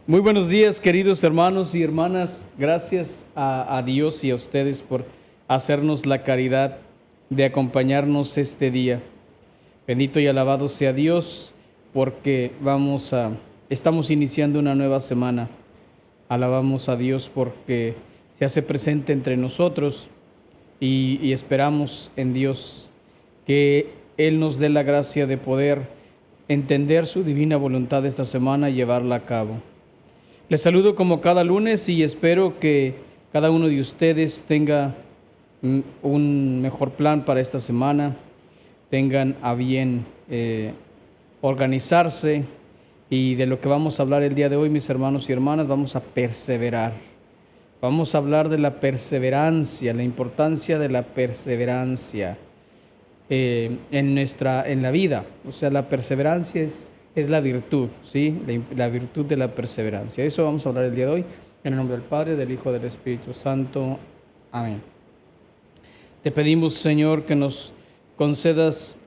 Muy buenos días, queridos hermanos y hermanas. Gracias a Dios y a ustedes por hacernos la caridad de acompañarnos este día. Bendito y alabado sea Dios, porque estamos iniciando una nueva semana. Alabamos a Dios porque se hace presente entre nosotros y esperamos en Dios que Él nos dé la gracia de poder entender su divina voluntad esta semana y llevarla a cabo. Les saludo como cada lunes y espero que cada uno de ustedes tenga un mejor plan para esta semana, tengan a bien organizarse, y de lo que vamos a hablar el día de hoy, mis hermanos y hermanas, vamos a perseverar. Vamos a hablar de la perseverancia, la importancia de la perseverancia en la vida. O sea, la perseverancia es la virtud, ¿sí? La virtud de la perseverancia. Eso vamos a hablar el día de hoy, en el nombre del Padre, del Hijo y del Espíritu Santo. Amén. Te pedimos, Señor, que nos concedas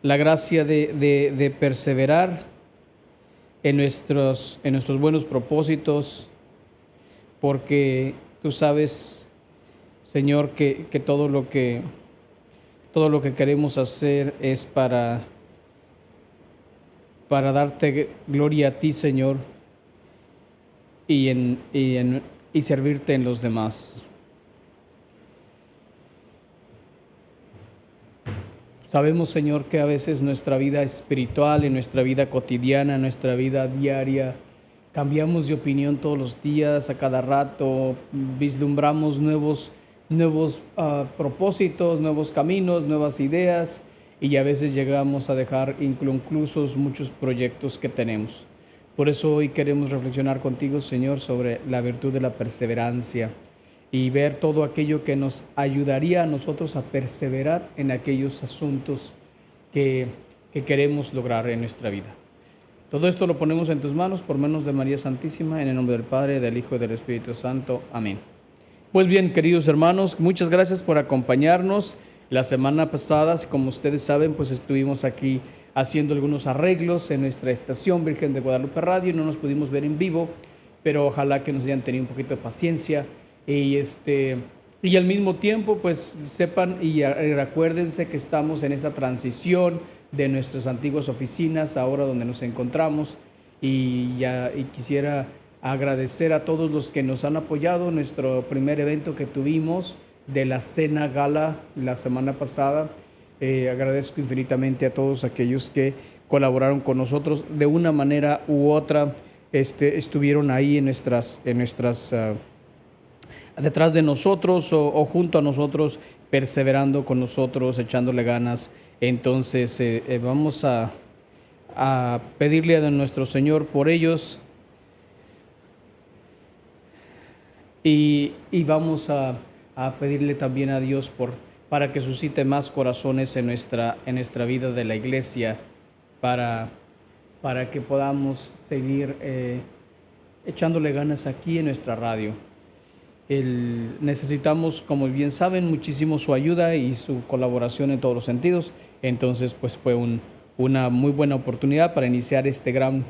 la gracia de perseverar en nuestros buenos propósitos, porque tú sabes, Señor, que todo lo que queremos hacer es para darte gloria a ti, Señor, y servirte en los demás. Sabemos, Señor, que a veces nuestra vida espiritual, en nuestra vida cotidiana, en nuestra vida diaria, cambiamos de opinión todos los días, a cada rato, vislumbramos nuevos propósitos, nuevos caminos, nuevas ideas, y a veces llegamos a dejar inconclusos muchos proyectos que tenemos. Por eso hoy queremos reflexionar contigo, Señor, sobre la virtud de la perseverancia y ver todo aquello que nos ayudaría a nosotros a perseverar en aquellos asuntos que queremos lograr en nuestra vida. Todo esto lo ponemos en tus manos por manos de María Santísima, en el nombre del Padre, del Hijo y del Espíritu Santo. Amén. Pues bien, queridos hermanos, muchas gracias por acompañarnos. La semana pasada, como ustedes saben, pues estuvimos aquí haciendo algunos arreglos en nuestra estación Virgen de Guadalupe Radio. No nos pudimos ver en vivo, pero ojalá que nos hayan tenido un poquito de paciencia. Y al mismo tiempo, pues sepan y recuérdense que estamos en esa transición de nuestras antiguas oficinas, ahora donde nos encontramos. Y quisiera agradecer a todos los que nos han apoyado en nuestro primer evento que tuvimos de la cena gala la semana pasada. Agradezco infinitamente a todos aquellos que colaboraron con nosotros de una manera u otra, estuvieron ahí detrás de nosotros o junto a nosotros, perseverando con nosotros, echándole ganas. Entonces vamos a pedirle a nuestro Señor por ellos y vamos a pedirle también a Dios para que suscite más corazones en nuestra vida de la iglesia, para que podamos seguir echándole ganas aquí en nuestra radio. Necesitamos, como bien saben, muchísimo su ayuda y su colaboración en todos los sentidos. Entonces, pues fue una muy buena oportunidad para iniciar este gran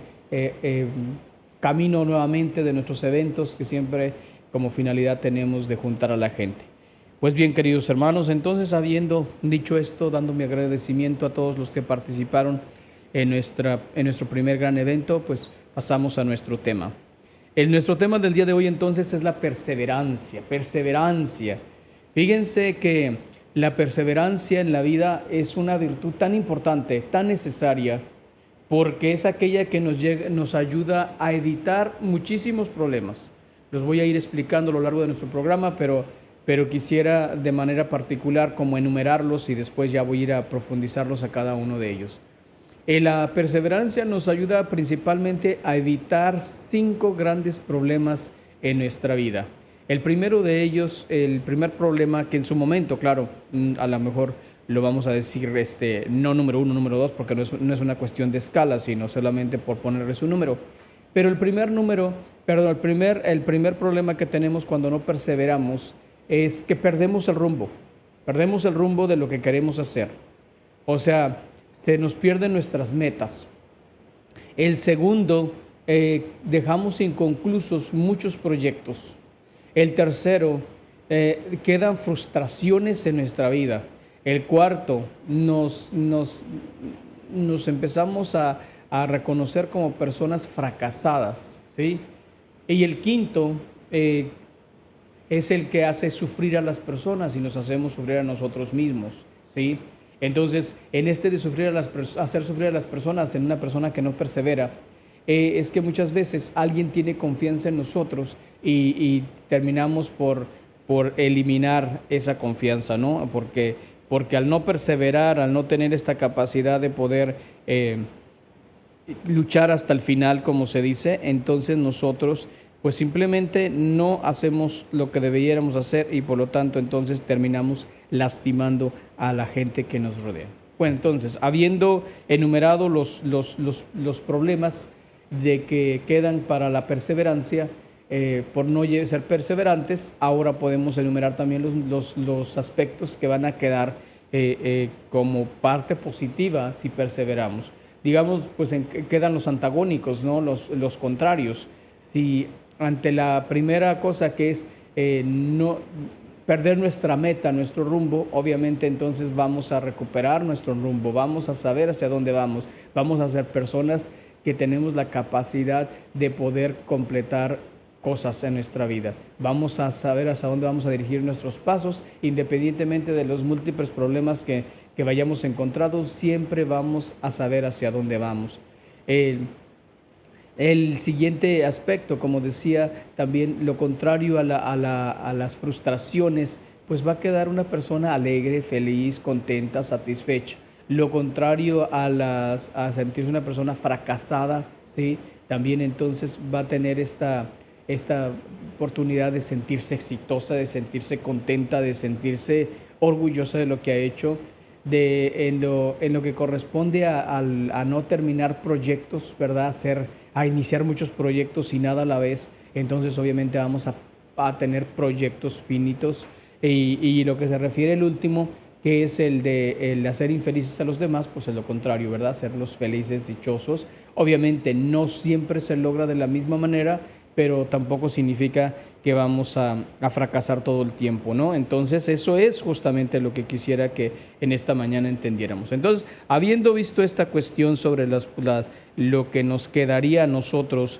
camino nuevamente de nuestros eventos, que siempre como finalidad tenemos de juntar a la gente. Pues bien, queridos hermanos, entonces, habiendo dicho esto, dando mi agradecimiento a todos los que participaron en nuestro primer gran evento, pues pasamos a nuestro tema. Nuestro tema del día de hoy entonces es la perseverancia. Perseverancia. Fíjense que la perseverancia en la vida es una virtud tan importante, tan necesaria, porque es aquella que nos ayuda a evitar muchísimos problemas. Los voy a ir explicando a lo largo de nuestro programa, pero quisiera de manera particular como enumerarlos y después ya voy a ir a profundizarlos a cada uno de ellos. La perseverancia nos ayuda principalmente a evitar 5 grandes problemas en nuestra vida. El primero de ellos, el primer problema que en su momento, claro, a lo mejor lo vamos a decir no número 1, número 2, porque no es una cuestión de escala, sino solamente por ponerle su número. Pero el primer problema que tenemos cuando no perseveramos es que perdemos el rumbo de lo que queremos hacer. O sea, se nos pierden nuestras metas. El segundo dejamos inconclusos muchos proyectos. El tercero, quedan frustraciones en nuestra vida. El cuarto, nos empezamos a reconocer como personas fracasadas, ¿sí? Y el quinto es el que hace sufrir a las personas y nos hacemos sufrir a nosotros mismos, ¿sí? Entonces, en este de hacer sufrir a las personas en una persona que no persevera, es que muchas veces alguien tiene confianza en nosotros y terminamos por eliminar esa confianza, ¿no? Porque al no perseverar, al no tener esta capacidad de poder luchar hasta el final, como se dice, entonces nosotros pues simplemente no hacemos lo que deberíamos hacer y por lo tanto entonces terminamos lastimando a la gente que nos rodea. Bueno, entonces, habiendo enumerado los problemas de que quedan para la perseverancia, por no ser perseverantes, ahora podemos enumerar también los aspectos que van a quedar como parte positiva si perseveramos. Digamos, pues quedan los antagónicos, ¿no? Los contrarios. Si ante la primera cosa que es no perder nuestra meta, nuestro rumbo, obviamente entonces vamos a recuperar nuestro rumbo, vamos a saber hacia dónde vamos a ser personas que tenemos la capacidad de poder completar cosas en nuestra vida. Vamos a saber hacia dónde vamos a dirigir nuestros pasos, independientemente de los múltiples problemas que vayamos encontrando, siempre vamos a saber hacia dónde vamos. El siguiente aspecto, como decía, también lo contrario a las frustraciones, pues va a quedar una persona alegre, feliz, contenta, satisfecha. Lo contrario a sentirse una persona fracasada, ¿sí? También entonces va a tener esta oportunidad de sentirse exitosa, de sentirse contenta, de sentirse orgullosa de lo que ha hecho, en lo que corresponde a no terminar proyectos, ¿verdad? A iniciar muchos proyectos y nada a la vez, entonces obviamente vamos a tener proyectos finitos. Y lo que se refiere al último, que es el hacer infelices a los demás, pues es lo contrario, ¿verdad? Hacerlos felices, dichosos. Obviamente no siempre se logra de la misma manera, pero tampoco significa que vamos a fracasar todo el tiempo, ¿no? Entonces eso es justamente lo que quisiera que en esta mañana entendiéramos. Entonces, habiendo visto esta cuestión sobre lo que nos quedaría a nosotros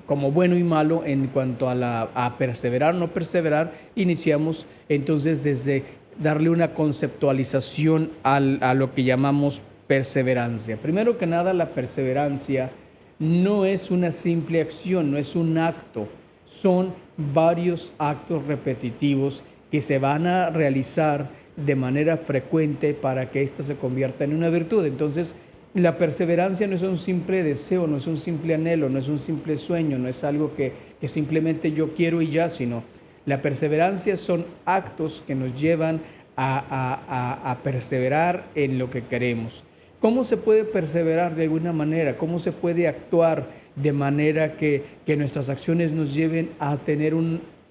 como bueno y malo en cuanto a perseverar o no perseverar, iniciamos entonces desde darle una conceptualización a lo que llamamos perseverancia. Primero que nada, la perseverancia no es una simple acción, no es un acto, son varios actos repetitivos que se van a realizar de manera frecuente para que ésta se convierta en una virtud. Entonces, la perseverancia no es un simple deseo, no es un simple anhelo, no es un simple sueño, no es algo que simplemente yo quiero y ya, sino la perseverancia son actos que nos llevan a perseverar en lo que queremos. ¿Cómo se puede perseverar de alguna manera? ¿Cómo se puede actuar de manera que nuestras acciones nos lleven a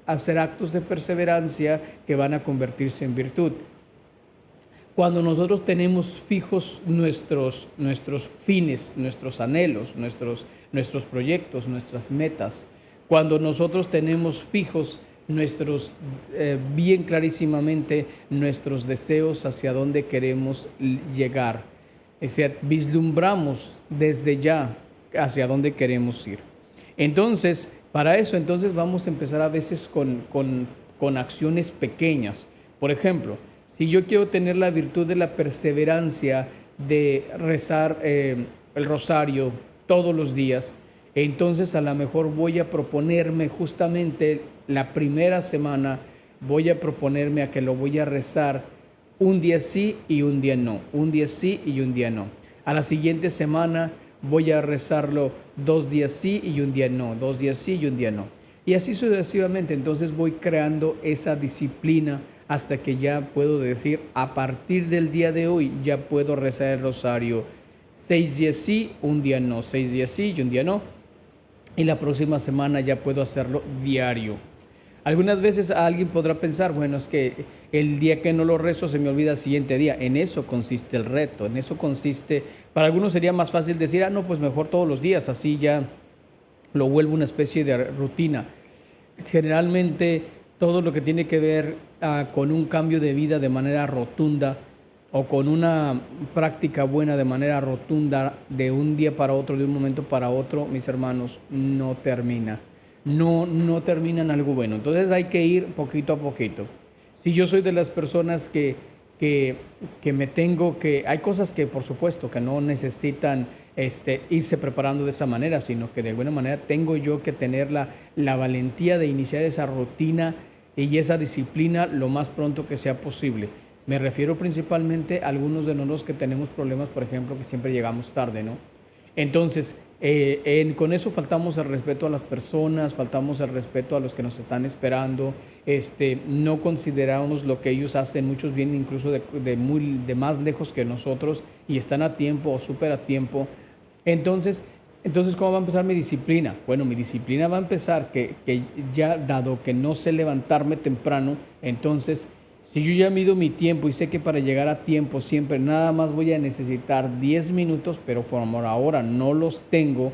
hacer actos de perseverancia que van a convertirse en virtud? Cuando nosotros tenemos fijos nuestros fines, nuestros anhelos, nuestros proyectos, nuestras metas, cuando nosotros tenemos fijos bien clarísimamente nuestros deseos hacia dónde queremos llegar, o sea, vislumbramos desde ya hacia dónde queremos ir. Entonces, para eso entonces vamos a empezar a veces con acciones pequeñas. Por ejemplo, si yo quiero tener la virtud de la perseverancia de rezar el rosario todos los días, entonces a lo mejor voy a proponerme justamente la primera semana, voy a proponerme a que lo voy a rezar un día sí y un día no, un día sí y un día no. A la siguiente semana voy a rezarlo 2 días sí y un día no, 2 días sí y un día no. Y así sucesivamente, entonces voy creando esa disciplina hasta que ya puedo decir, a partir del día de hoy ya puedo rezar el rosario 6 días sí, un día no, 6 días sí y un día no. Y la próxima semana ya puedo hacerlo diario. Algunas veces alguien podrá pensar, bueno, es que el día que no lo rezo se me olvida el siguiente día. En eso consiste el reto, en eso consiste, para algunos sería más fácil decir, no, pues mejor todos los días, así ya lo vuelvo una especie de rutina. Generalmente todo lo que tiene que ver con un cambio de vida de manera rotunda o con una práctica buena de manera rotunda de un día para otro, de un momento para otro, mis hermanos, no termina. No termina en algo bueno. Entonces hay que ir poquito a poquito. Si yo soy de las personas que me tengo que... Hay cosas que por supuesto que no necesitan irse preparando de esa manera, sino que de alguna manera tengo yo que tener la valentía de iniciar esa rutina y esa disciplina lo más pronto que sea posible. Me refiero principalmente a algunos de nosotros que tenemos problemas, por ejemplo, que siempre llegamos tarde, ¿no? Entonces, con eso faltamos el respeto a las personas, faltamos el respeto a los que nos están esperando, no consideramos lo que ellos hacen, muchos vienen incluso de más lejos que nosotros y están a tiempo o súper a tiempo. Entonces, ¿cómo va a empezar mi disciplina? Bueno, mi disciplina va a empezar que ya dado que no sé levantarme temprano, entonces si yo ya mido mi tiempo y sé que para llegar a tiempo siempre nada más voy a necesitar 10 minutos, pero por ahora no los tengo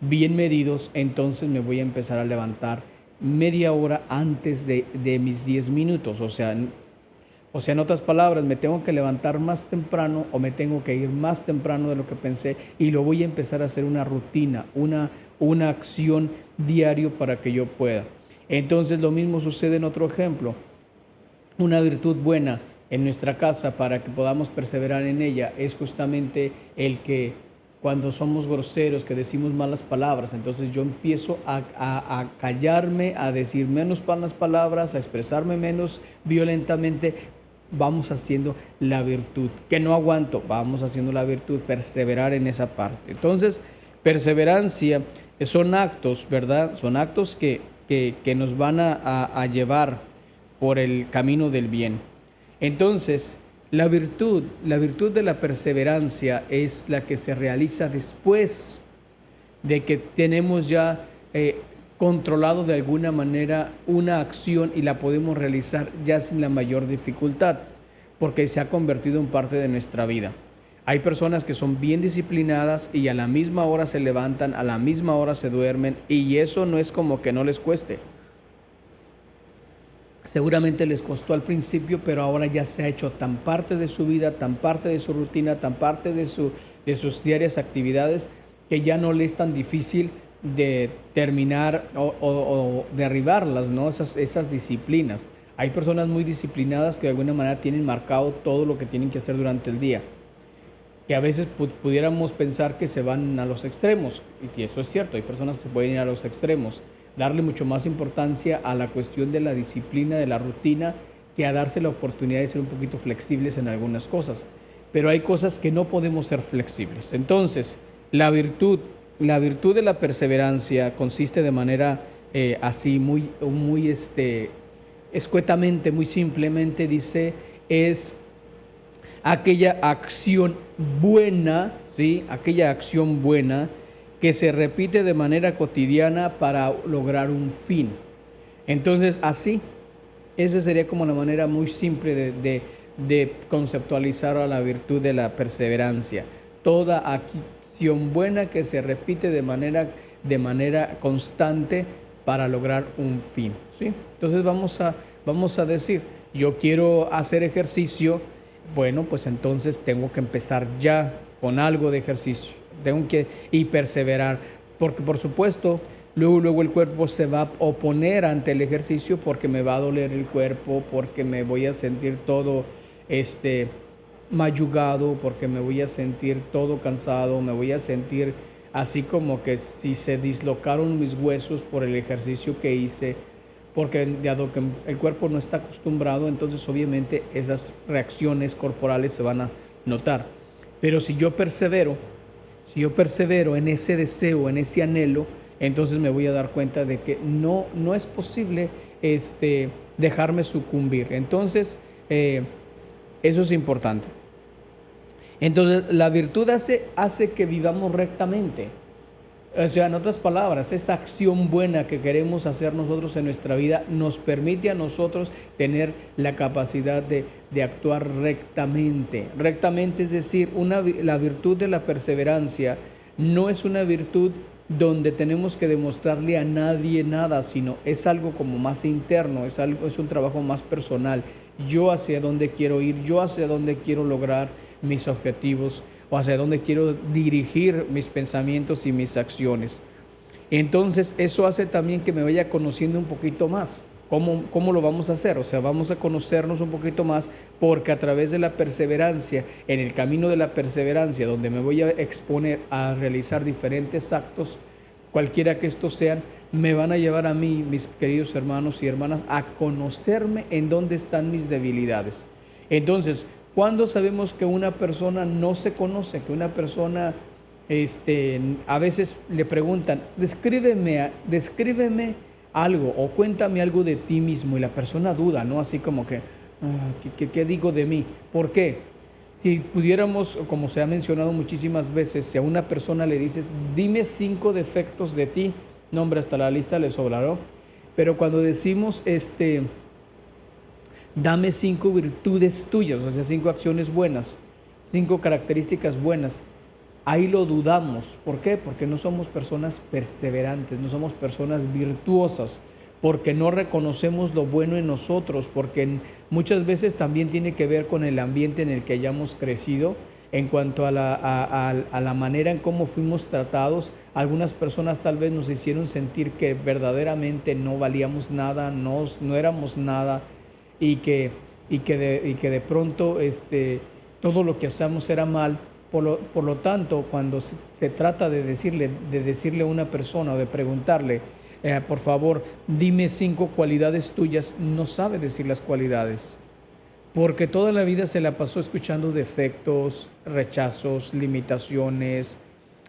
bien medidos, entonces me voy a empezar a levantar media hora antes de mis 10 minutos. O sea, en otras palabras, me tengo que levantar más temprano o me tengo que ir más temprano de lo que pensé y lo voy a empezar a hacer una rutina, una acción diario para que yo pueda. Entonces lo mismo sucede en otro ejemplo. Una virtud buena en nuestra casa para que podamos perseverar en ella es justamente el que cuando somos groseros, que decimos malas palabras, entonces yo empiezo a callarme, a decir menos malas palabras, a expresarme menos violentamente. Vamos haciendo la virtud, que no aguanto, vamos haciendo la virtud, perseverar en esa parte. Entonces, perseverancia son actos, ¿verdad? Son actos que nos van a llevar por el camino del bien. Entonces, la virtud de la perseverancia es la que se realiza después de que tenemos ya controlado de alguna manera una acción y la podemos realizar ya sin la mayor dificultad, porque se ha convertido en parte de nuestra vida. Hay personas que son bien disciplinadas y a la misma hora se levantan, a la misma hora se duermen, y eso no es como que no les cueste. Seguramente les costó al principio, pero ahora ya se ha hecho tan parte de su vida, tan parte de su rutina, tan parte de sus diarias actividades, que ya no les es tan difícil de terminar o derribarlas, ¿no? Esas disciplinas. Hay personas muy disciplinadas que de alguna manera tienen marcado todo lo que tienen que hacer durante el día, que a veces pudiéramos pensar que se van a los extremos, y eso es cierto, hay personas que se pueden ir a los extremos, darle mucho más importancia a la cuestión de la disciplina, de la rutina, que a darse la oportunidad de ser un poquito flexibles en algunas cosas. Pero hay cosas que no podemos ser flexibles. Entonces, la virtud de la perseverancia consiste de manera así muy escuetamente, muy simplemente, dice, es aquella acción buena, ¿sí? Aquella acción buena que se repite de manera cotidiana para lograr un fin. Entonces, así, esa sería como la manera muy simple de conceptualizar a la virtud de la perseverancia. Toda acción buena que se repite de manera constante para lograr un fin, ¿sí? Entonces vamos a decir, yo quiero hacer ejercicio, bueno, pues entonces tengo que empezar ya con algo de ejercicio. Y perseverar, porque por supuesto luego el cuerpo se va a oponer ante el ejercicio, porque me va a doler el cuerpo, porque me voy a sentir todo mayugado, porque me voy a sentir todo cansado, me voy a sentir así como que si se dislocaron mis huesos por el ejercicio que hice, porque dado que el cuerpo no está acostumbrado, entonces obviamente esas reacciones corporales se van a notar. Pero si yo persevero en ese deseo, en ese anhelo, entonces me voy a dar cuenta de que no es posible dejarme sucumbir. Entonces, eso es importante. Entonces, la virtud hace que vivamos rectamente. O sea, en otras palabras, esta acción buena que queremos hacer nosotros en nuestra vida nos permite a nosotros tener la capacidad de actuar rectamente. Rectamente, es decir, la virtud de la perseverancia no es una virtud donde tenemos que demostrarle a nadie nada, sino es algo como más interno, es un trabajo más personal. Yo hacia dónde quiero ir, yo hacia dónde quiero lograr mis objetivos o hacia dónde quiero dirigir mis pensamientos y mis acciones. Entonces eso hace también que me vaya conociendo un poquito más. ¿Cómo lo vamos a hacer? O sea, vamos a conocernos un poquito más porque a través de la perseverancia, en el camino de la perseverancia, donde me voy a exponer a realizar diferentes actos, cualquiera que estos sean, me van a llevar a mí, mis queridos hermanos y hermanas, a conocerme en dónde están mis debilidades. Entonces, ¿cuándo sabemos que una persona no se conoce? Que una persona, a veces le preguntan, descríbeme algo o cuéntame algo de ti mismo, y la persona duda, ¿no? Así como que, ¿qué digo de mí? ¿Por qué? Si pudiéramos, como se ha mencionado muchísimas veces, si a una persona le dices, dime 5 defectos de ti, no, hombre, hasta la lista le sobrará. Pero cuando decimos, dame 5 virtudes tuyas, o sea, 5 acciones buenas, 5 características buenas, ahí lo dudamos. ¿Por qué? Porque no somos personas perseverantes, no somos personas virtuosas, porque no reconocemos lo bueno en nosotros, porque muchas veces también tiene que ver con el ambiente en el que hayamos crecido, en cuanto a la manera en cómo fuimos tratados. Algunas personas tal vez nos hicieron sentir que verdaderamente no valíamos nada, no éramos nada, y que de pronto todo lo que hacemos era mal. Por lo tanto, cuando se trata de decirle a una persona o de preguntarle, por favor, dime 5 cualidades tuyas, no sabe decir las cualidades, porque toda la vida se la pasó escuchando defectos, rechazos, limitaciones,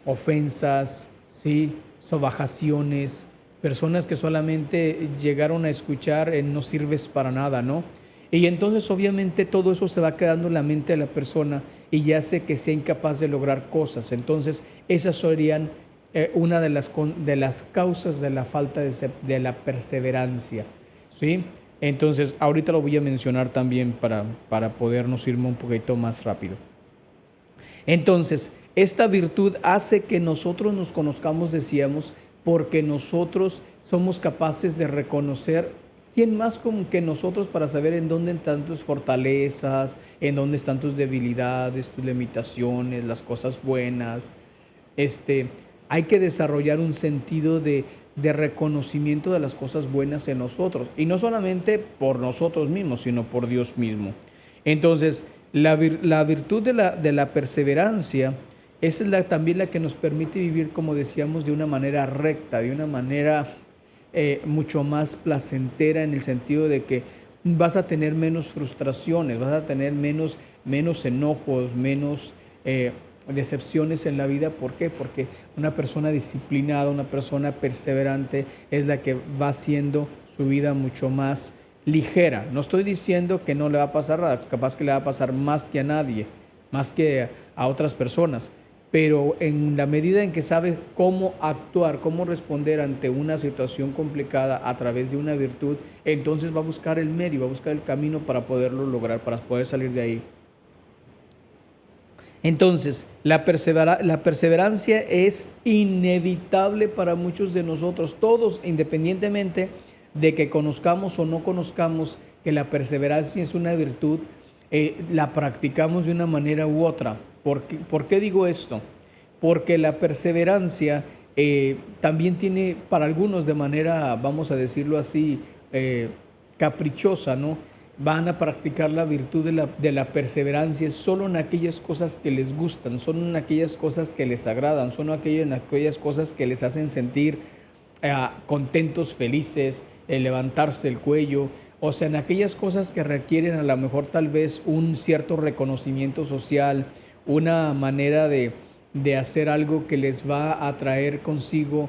ofensas, ¿sí? Sobajaciones, personas que solamente llegaron a escuchar no sirves para nada, ¿no? Y entonces obviamente todo eso se va quedando en la mente de la persona y ya hace que sea incapaz de lograr cosas. Entonces esas serían una de las causas de la falta de la perseverancia, ¿sí? Entonces ahorita lo voy a mencionar también para podernos irme un poquito más rápido. Entonces, esta virtud hace que nosotros nos conozcamos, decíamos, porque nosotros somos capaces de reconocer quién más como que nosotros para saber en dónde están tus fortalezas, en dónde están tus debilidades, tus limitaciones, las cosas buenas. Hay que desarrollar un sentido de reconocimiento de las cosas buenas en nosotros, y no solamente por nosotros mismos, sino por Dios mismo. Entonces, la virtud de la perseverancia es también la que nos permite vivir, como decíamos, de una manera recta, de una manera mucho más placentera, en el sentido de que vas a tener menos frustraciones, vas a tener menos enojos, menos decepciones en la vida. ¿Por qué? Porque una persona disciplinada, una persona perseverante es la que va haciendo su vida mucho más ligera. No estoy diciendo que no le va a pasar nada, capaz que le va a pasar más que a nadie, más que a otras personas, pero en la medida en que sabe cómo actuar, cómo responder ante una situación complicada a través de una virtud, entonces va a buscar el medio, va a buscar el camino para poderlo lograr, para poder salir de ahí. Entonces, la perseverancia es inevitable para muchos de nosotros, todos, independientemente de que conozcamos o no conozcamos que la perseverancia es una virtud, la practicamos de una manera u otra. ¿Por qué digo esto? Porque la perseverancia también tiene para algunos de manera, vamos a decirlo así, caprichosa, ¿no? Van a practicar la virtud de la perseverancia solo en aquellas cosas que les gustan, solo en aquellas cosas que les agradan, solo en aquellas cosas que les hacen sentir contentos, felices, levantarse el cuello. O sea, en aquellas cosas que requieren a lo mejor tal vez un cierto reconocimiento social, una manera de hacer algo que les va a traer consigo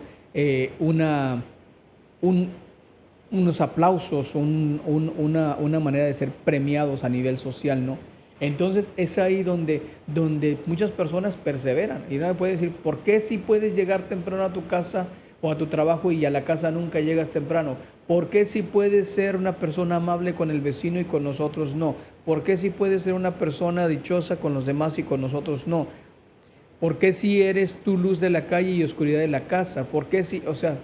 unos aplausos, una manera de ser premiados a nivel social, ¿no? Entonces es ahí donde muchas personas perseveran. Y uno me puede decir, ¿por qué si puedes llegar temprano a tu casa o a tu trabajo y a la casa nunca llegas temprano? ¿Por qué si puedes ser una persona amable con el vecino y con nosotros no? ¿Por qué si puedes ser una persona dichosa con los demás y con nosotros no? ¿Por qué si eres tú luz de la calle y oscuridad de la casa? ¿Por qué si, o sea,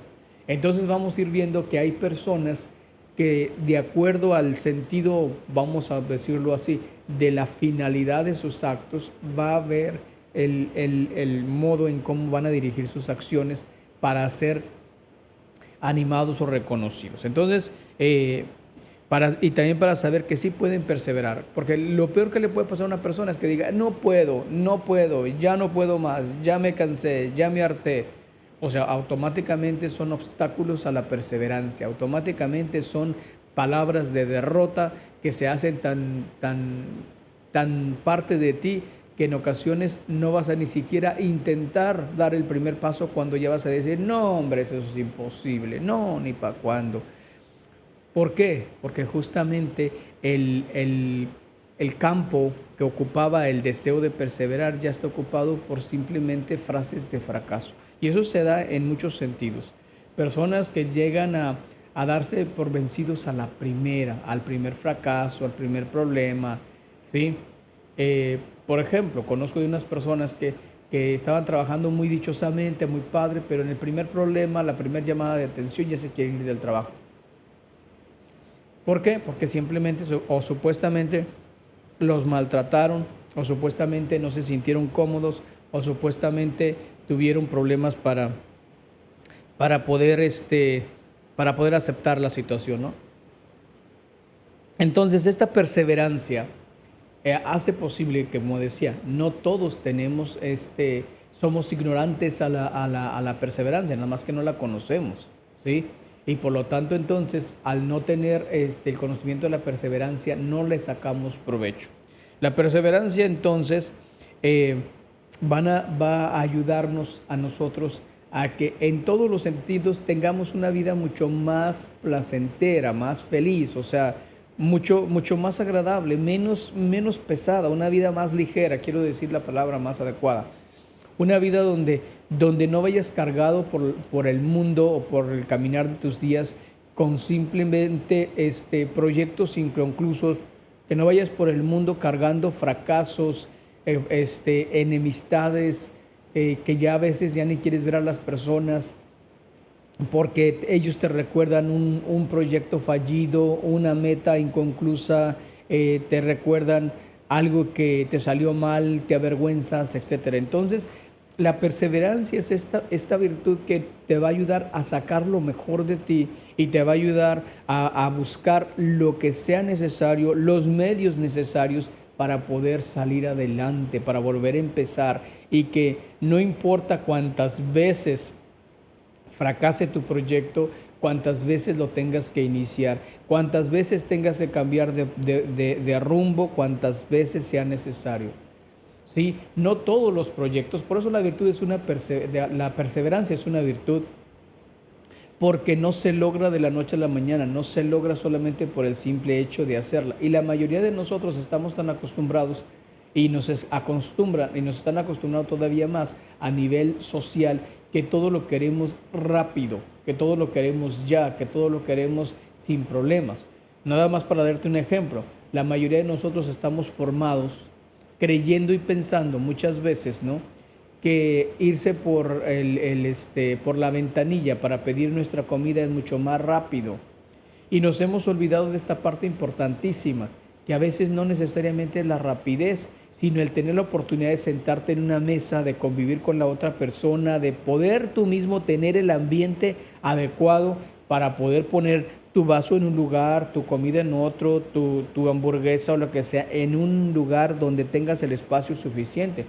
entonces vamos a ir viendo que hay personas que de acuerdo al sentido, vamos a decirlo así, de la finalidad de sus actos, va a haber el modo en cómo van a dirigir sus acciones para ser animados o reconocidos. Entonces, y también para saber que sí pueden perseverar, porque lo peor que le puede pasar a una persona es que diga, no puedo, no puedo, ya no puedo más, ya me cansé, ya me harté. O sea, automáticamente son obstáculos a la perseverancia, automáticamente son palabras de derrota que se hacen tan parte de ti que en ocasiones no vas a ni siquiera intentar dar el primer paso cuando ya vas a decir, no hombre, eso es imposible, no, ni para cuándo. ¿Por qué? Porque justamente el campo que ocupaba el deseo de perseverar ya está ocupado por simplemente frases de fracaso. Y eso se da en muchos sentidos. Personas que llegan a darse por vencidos a la primera, al primer fracaso, al primer problema, ¿sí? Por ejemplo, conozco de unas personas que estaban trabajando muy dichosamente, muy padre, pero en el primer problema, la primera llamada de atención ya se quieren ir del trabajo. ¿Por qué? Porque simplemente o supuestamente los maltrataron, o supuestamente no se sintieron cómodos, o supuestamente tuvieron problemas para poder, para poder aceptar la situación, ¿no? Entonces, esta perseverancia hace posible que, como decía, no todos tenemos, somos ignorantes a la perseverancia, nada más que no la conocemos, ¿sí? Y por lo tanto, entonces, al no tener el conocimiento de la perseverancia, no le sacamos provecho. La perseverancia, entonces, va a ayudarnos a nosotros a que en todos los sentidos tengamos una vida mucho más placentera, más feliz, o sea, mucho más agradable, menos pesada, una vida más ligera, quiero decir la palabra más adecuada. Una vida donde no vayas cargado por el mundo o por el caminar de tus días con simplemente proyectos inconclusos, que no vayas por el mundo cargando fracasos, enemistades, que ya a veces ya ni quieres ver a las personas porque ellos te recuerdan un proyecto fallido, una meta inconclusa, te recuerdan algo que te salió mal, te avergüenzas, etcétera. Entonces, la perseverancia es esta virtud que te va a ayudar a sacar lo mejor de ti y te va a ayudar a buscar lo que sea necesario, los medios necesarios para poder salir adelante, para volver a empezar, y que no importa cuántas veces fracase tu proyecto, cuántas veces lo tengas que iniciar, cuántas veces tengas que cambiar de rumbo, cuántas veces sea necesario. ¿Sí? No todos los proyectos, por eso la virtud es la perseverancia es una virtud, porque no se logra de la noche a la mañana, no se logra solamente por el simple hecho de hacerla. Y la mayoría de nosotros estamos tan acostumbrados y nos están acostumbrando todavía más a nivel social, que todo lo queremos rápido, que todo lo queremos ya, que todo lo queremos sin problemas. Nada más para darte un ejemplo, la mayoría de nosotros estamos formados creyendo y pensando muchas veces, ¿no?, que irse por la ventanilla para pedir nuestra comida es mucho más rápido. Y nos hemos olvidado de esta parte importantísima, que a veces no necesariamente es la rapidez, sino el tener la oportunidad de sentarte en una mesa, de convivir con la otra persona, de poder tú mismo tener el ambiente adecuado para poder poner tu vaso en un lugar, tu comida en otro, tu hamburguesa o lo que sea en un lugar donde tengas el espacio suficiente.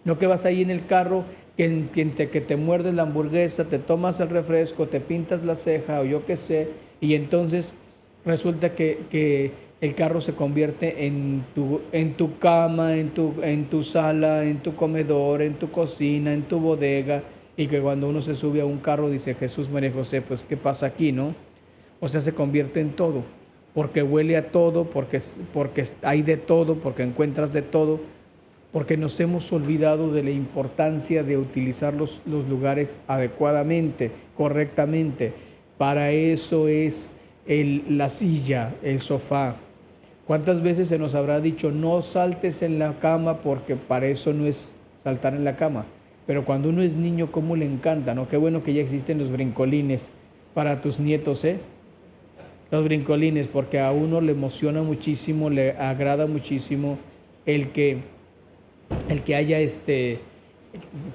No que vas ahí en el carro, que te muerdes la hamburguesa, te tomas el refresco, te pintas la ceja o yo qué sé, y entonces resulta que el carro se convierte en tu cama, en tu sala, en tu comedor, en tu cocina, en tu bodega, y que cuando uno se sube a un carro dice, Jesús, María José, pues ¿qué pasa aquí, no? O sea, se convierte en todo, porque huele a todo, porque hay de todo, porque encuentras de todo, porque nos hemos olvidado de la importancia de utilizar los lugares adecuadamente, correctamente. Para eso es la silla, el sofá. ¿Cuántas veces se nos habrá dicho, no saltes en la cama porque para eso no es saltar en la cama. Pero cuando uno es niño, ¿cómo le encanta, no? Qué bueno que ya existen los brincolines para tus nietos, ¿eh? Los brincolines, porque a uno le emociona muchísimo, le agrada muchísimo el que, el que haya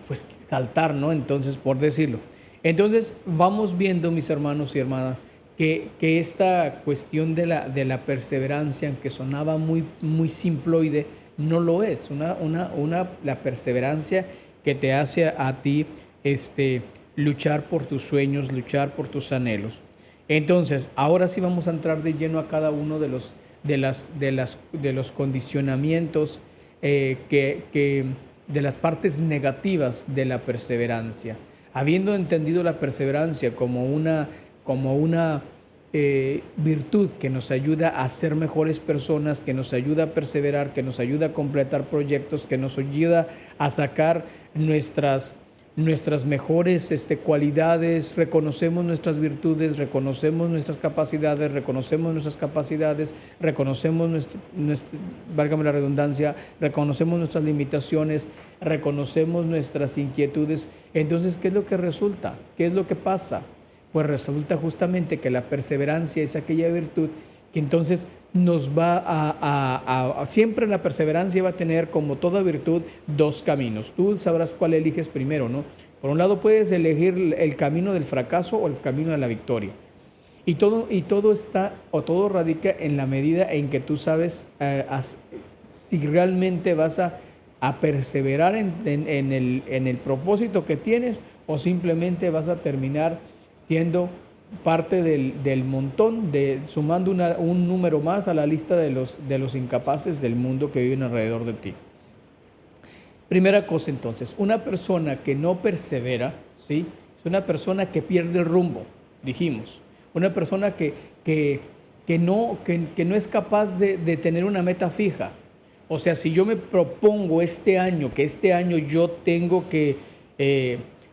pues saltar, ¿no? Entonces, por decirlo. Entonces, vamos viendo, mis hermanos y hermanas, que esta cuestión de la perseverancia, aunque sonaba muy simploide, no lo es. La perseverancia que te hace a ti luchar por tus sueños, luchar por tus anhelos. Entonces, ahora sí vamos a entrar de lleno a cada uno de los condicionamientos de las partes negativas de la perseverancia. Habiendo entendido la perseverancia como una virtud que nos ayuda a ser mejores personas, que nos ayuda a perseverar, que nos ayuda a completar proyectos, que nos ayuda a sacar nuestras mejores cualidades, reconocemos nuestras virtudes, reconocemos nuestras capacidades, válgame la redundancia, reconocemos nuestras limitaciones, reconocemos nuestras inquietudes. Entonces, ¿qué es lo que resulta? ¿Qué es lo que pasa? Pues resulta justamente que la perseverancia es aquella virtud que entonces nos va siempre la perseverancia va a tener, como toda virtud, dos caminos. Tú sabrás cuál eliges primero, ¿no? Por un lado puedes elegir el camino del fracaso o el camino de la victoria. Y todo está, o todo radica en la medida en que tú sabes si realmente vas a perseverar en el propósito que tienes, o simplemente vas a terminar siendo parte del montón, sumando un número más a la lista de los incapaces del mundo que viven alrededor de ti. Primera cosa, entonces, una persona que no persevera, ¿sí?, es una persona que pierde el rumbo, dijimos. Una persona que no es capaz de tener una meta fija. O sea, si yo me propongo que este año yo tengo que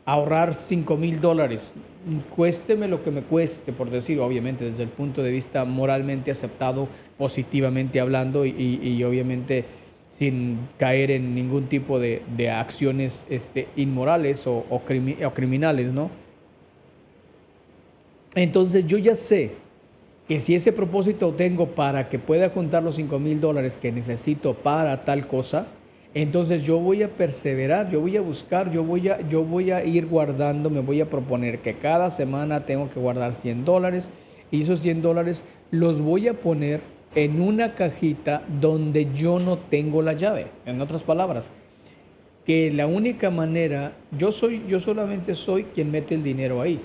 ahorrar $5,000, cuésteme lo que me cueste, por decir, obviamente desde el punto de vista moralmente aceptado, positivamente hablando, y obviamente sin caer en ningún tipo de acciones inmorales o criminales, ¿no? Entonces yo ya sé que si ese propósito tengo para que pueda juntar los $5,000 que necesito para tal cosa, entonces yo voy a perseverar, yo voy a buscar, yo voy a ir guardando, me voy a proponer que cada semana tengo que guardar $100, y esos $100 los voy a poner en una cajita donde yo no tengo la llave. En otras palabras, que la única manera, yo solamente soy quien mete el dinero ahí,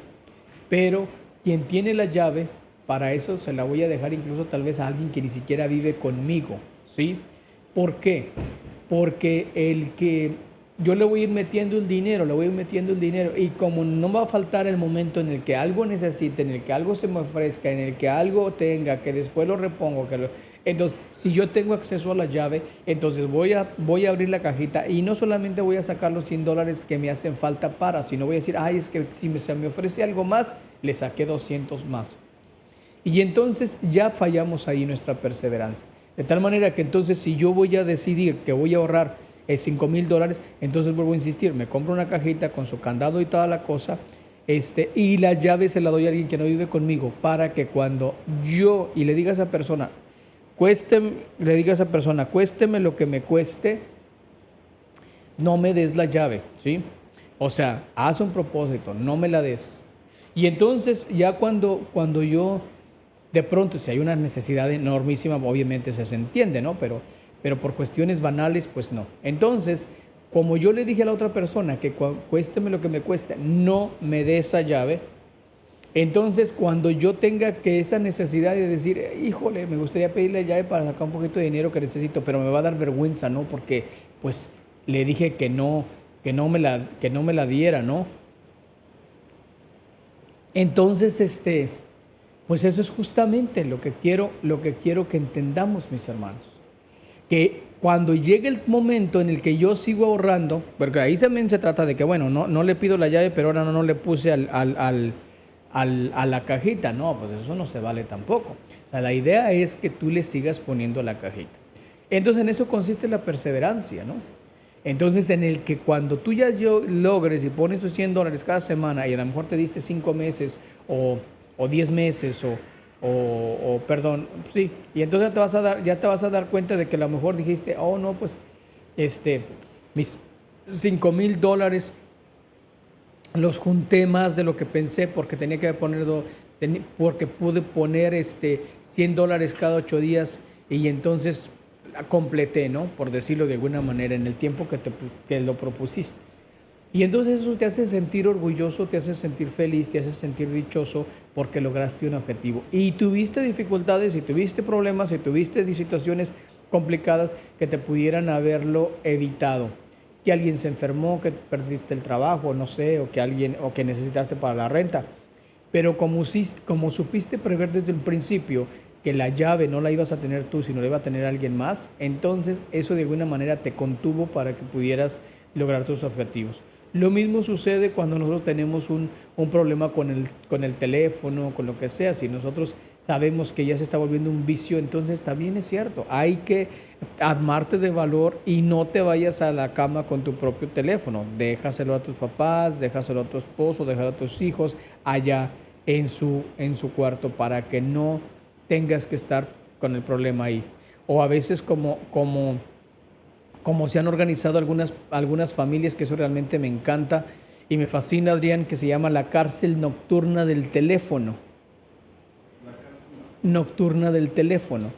pero quien tiene la llave, para eso se la voy a dejar incluso tal vez a alguien que ni siquiera vive conmigo, ¿sí? ¿Por qué? Porque yo le voy a ir metiendo el dinero, y como no va a faltar el momento en el que algo necesite, en el que algo se me ofrezca, en el que algo tenga, que después lo repongo, entonces si yo tengo acceso a la llave, entonces voy a abrir la cajita, y no solamente voy a sacar los $100 que me hacen falta sino voy a decir, ay, es que si se me ofrece algo más, le saqué 200 más. Y entonces ya fallamos ahí nuestra perseverancia. De tal manera que entonces si yo voy a decidir que voy a ahorrar $5,000, entonces vuelvo a insistir, me compro una cajita con su candado y toda la cosa, y la llave se la doy a alguien que no vive conmigo, para que cuando yo, y le diga a esa persona, cuésteme lo que me cueste, no me des la llave, ¿sí? O sea, haz un propósito, no me la des. Y entonces ya cuando yo, de pronto, si hay una necesidad enormísima, obviamente se entiende, ¿no? Pero por cuestiones banales, pues no. Entonces, como yo le dije a la otra persona que cuésteme lo que me cueste, no me dé esa llave, entonces cuando yo tenga que esa necesidad de decir, híjole, me gustaría pedirle llave para sacar un poquito de dinero que necesito, pero me va a dar vergüenza, ¿no? Porque pues le dije que no me la diera, ¿no? Entonces, pues eso es justamente lo que quiero que entendamos, mis hermanos. Que cuando llegue el momento en el que yo sigo ahorrando, porque ahí también se trata de que, bueno, no le pido la llave, pero ahora no le puse a la cajita. No, pues eso no se vale tampoco. O sea, la idea es que tú le sigas poniendo la cajita. Entonces en eso consiste la perseverancia, ¿no? Entonces, en el que cuando tú ya logres y pones tus $100 cada semana y a lo mejor te diste 5 meses o 10 meses perdón, sí, y entonces ya te vas a dar cuenta de que a lo mejor dijiste, oh no, pues mis $5,000 los junté más de lo que pensé porque tenía que poner, porque pude poner $100 cada 8 días y entonces completé, ¿no? Por decirlo de alguna manera, en el tiempo que lo propusiste. Y entonces eso te hace sentir orgulloso, te hace sentir feliz, te hace sentir dichoso porque lograste un objetivo. Y tuviste dificultades, y tuviste problemas, y tuviste situaciones complicadas que te pudieran haberlo evitado. Que alguien se enfermó, que perdiste el trabajo, no sé, o que necesitaste para la renta. Pero como supiste prever desde el principio que la llave no la ibas a tener tú, sino la iba a tener alguien más, entonces eso de alguna manera te contuvo para que pudieras lograr tus objetivos. Lo mismo sucede cuando nosotros tenemos un problema con el teléfono, con lo que sea. Si nosotros sabemos que ya se está volviendo un vicio, entonces también es cierto, hay que armarte de valor y no te vayas a la cama con tu propio teléfono. Déjaselo a tus papás, déjaselo a tu esposo, déjalo a tus hijos allá en su cuarto para que no tengas que estar con el problema ahí. O a veces como se han organizado algunas familias, que eso realmente me encanta y me fascina, Adrián, que se llama la cárcel nocturna del teléfono. Nocturna del teléfono.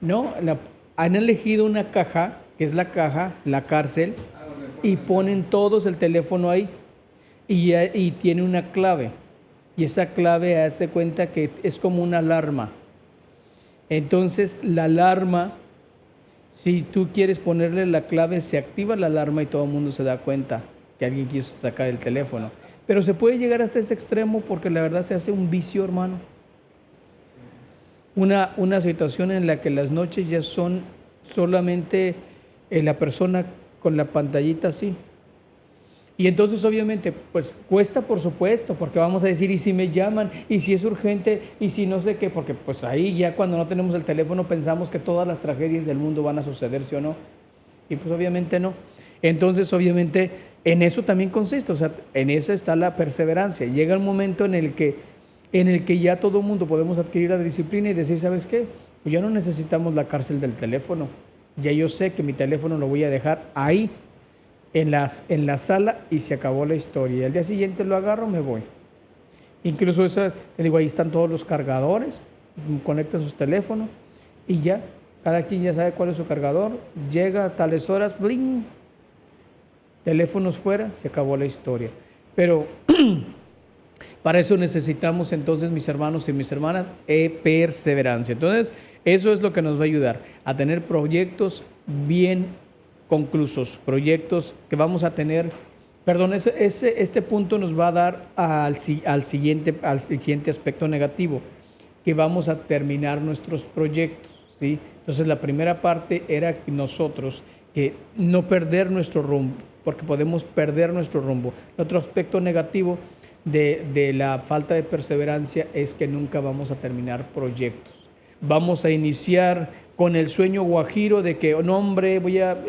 No, han elegido una caja, que es la cárcel, y ponen todos el teléfono ahí y tiene una clave. Y esa clave, hazte cuenta que es como una alarma. Entonces la alarma, si tú quieres ponerle la clave, se activa la alarma y todo el mundo se da cuenta que alguien quiso sacar el teléfono. Pero se puede llegar hasta ese extremo porque la verdad se hace un vicio, hermano. Una situación en la que las noches ya son solamente la persona con la pantallita así. Y entonces obviamente pues cuesta, por supuesto, porque vamos a decir, y si me llaman, y si es urgente, y si no sé qué, porque pues ahí ya cuando no tenemos el teléfono pensamos que todas las tragedias del mundo van a suceder, ¿sí o no? Y pues obviamente no. Entonces obviamente en eso también consiste, o sea, en eso está la perseverancia. Llega el momento en el que ya todo el mundo podemos adquirir la disciplina y decir, ¿sabes qué? Pues ya no necesitamos la cárcel del teléfono. Ya yo sé que mi teléfono lo voy a dejar ahí, en la sala, y se acabó la historia. Y al día siguiente lo agarro, me voy. Incluso te digo, ahí están todos los cargadores, conectan sus teléfonos y ya, cada quien ya sabe cuál es su cargador, llega a tales horas, bling, teléfonos fuera, se acabó la historia. Pero para eso necesitamos entonces, mis hermanos y mis hermanas, perseverancia. Entonces, eso es lo que nos va a ayudar a tener proyectos bien conclusos, proyectos que vamos a tener. Perdón, este punto nos va a dar al siguiente aspecto negativo, que vamos a terminar nuestros proyectos, ¿sí? Entonces la primera parte era nosotros que no perder nuestro rumbo, porque podemos perder nuestro rumbo. El otro aspecto negativo de la falta de perseverancia es que nunca vamos a terminar proyectos. Vamos a iniciar con el sueño guajiro de que, no hombre,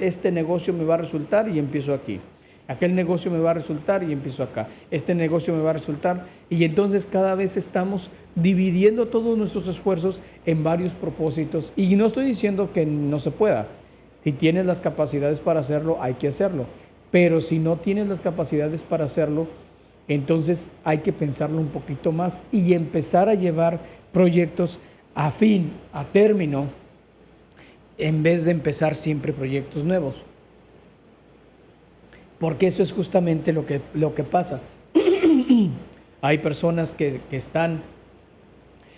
este negocio me va a resultar y empiezo aquí. Aquel negocio me va a resultar y empiezo acá. Este negocio me va a resultar. Y entonces cada vez estamos dividiendo todos nuestros esfuerzos en varios propósitos. Y no estoy diciendo que no se pueda. Si tienes las capacidades para hacerlo, hay que hacerlo. Pero si no tienes las capacidades para hacerlo, entonces hay que pensarlo un poquito más y empezar a llevar proyectos a término, en vez de empezar siempre proyectos nuevos. Porque eso es justamente lo que pasa. Hay personas que están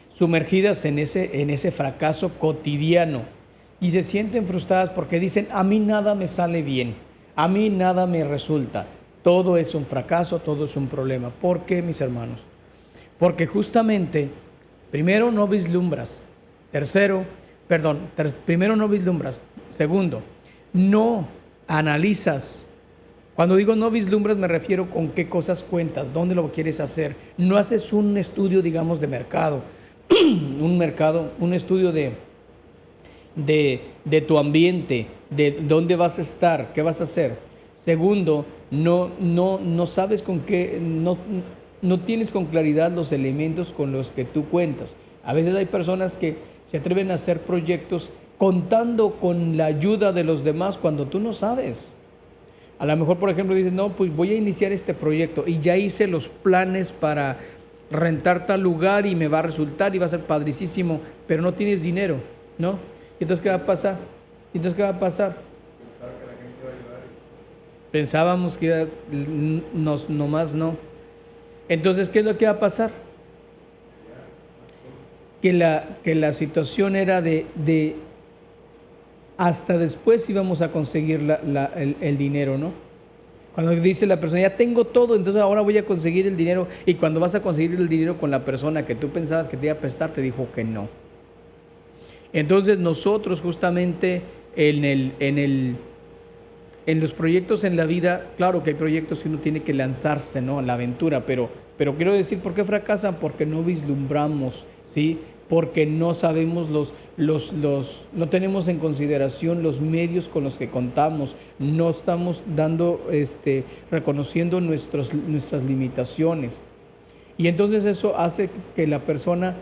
sumergidas en ese fracaso cotidiano y se sienten frustradas porque dicen, a mí nada me sale bien, a mí nada me resulta, todo es un fracaso, todo es un problema. ¿Por qué, mis hermanos? Porque justamente, primero no vislumbras, primero no vislumbras, segundo, no analizas. Cuando digo no vislumbras me refiero con qué cosas cuentas, dónde lo quieres hacer. No haces un estudio, digamos, de mercado, un estudio de tu ambiente, de dónde vas a estar, qué vas a hacer. Segundo, no sabes con qué, no tienes con claridad los elementos con los que tú cuentas. A veces hay personas que se atreven a hacer proyectos contando con la ayuda de los demás cuando tú no sabes. A lo mejor, por ejemplo, dices, no, pues voy a iniciar este proyecto y ya hice los planes para rentar tal lugar y me va a resultar y va a ser padricísimo, pero no tienes dinero, ¿no? ¿Y entonces qué va a pasar? ¿Y entonces qué va a pasar? Pensábamos que nomás no. Entonces, ¿qué es lo que va a pasar? Que la situación era de hasta después íbamos a conseguir el dinero, ¿no? Cuando dice la persona, ya tengo todo, entonces ahora voy a conseguir el dinero. Y cuando vas a conseguir el dinero con la persona que tú pensabas que te iba a prestar, te dijo que no. Entonces nosotros justamente en los proyectos en la vida, claro que hay proyectos que uno tiene que lanzarse, ¿no?, a la aventura, pero quiero decir, ¿por qué fracasan? Porque no vislumbramos, ¿sí? Porque no sabemos no tenemos en consideración los medios con los que contamos, no estamos reconociendo nuestras limitaciones. Y entonces eso hace que la persona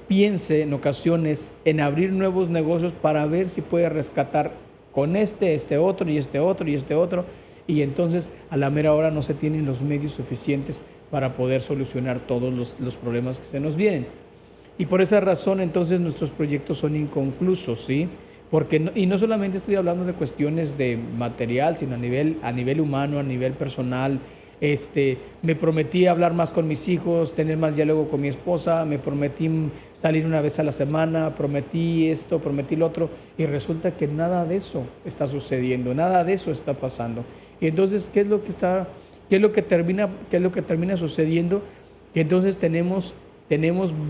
piense en ocasiones en abrir nuevos negocios para ver si puede rescatar con este otro y este otro y este otro, y entonces a la mera hora no se tienen los medios suficientes para poder solucionar todos los problemas que se nos vienen. Y por esa razón entonces nuestros proyectos son inconclusos, ¿sí? Porque y no solamente estoy hablando de cuestiones de material, sino a nivel humano, a nivel personal. Me prometí hablar más con mis hijos, tener más diálogo con mi esposa, me prometí salir una vez a la semana, prometí esto, prometí lo otro, y resulta que nada de eso está sucediendo, nada de eso está pasando. Y entonces, ¿qué es lo que termina sucediendo? Que entonces tenemos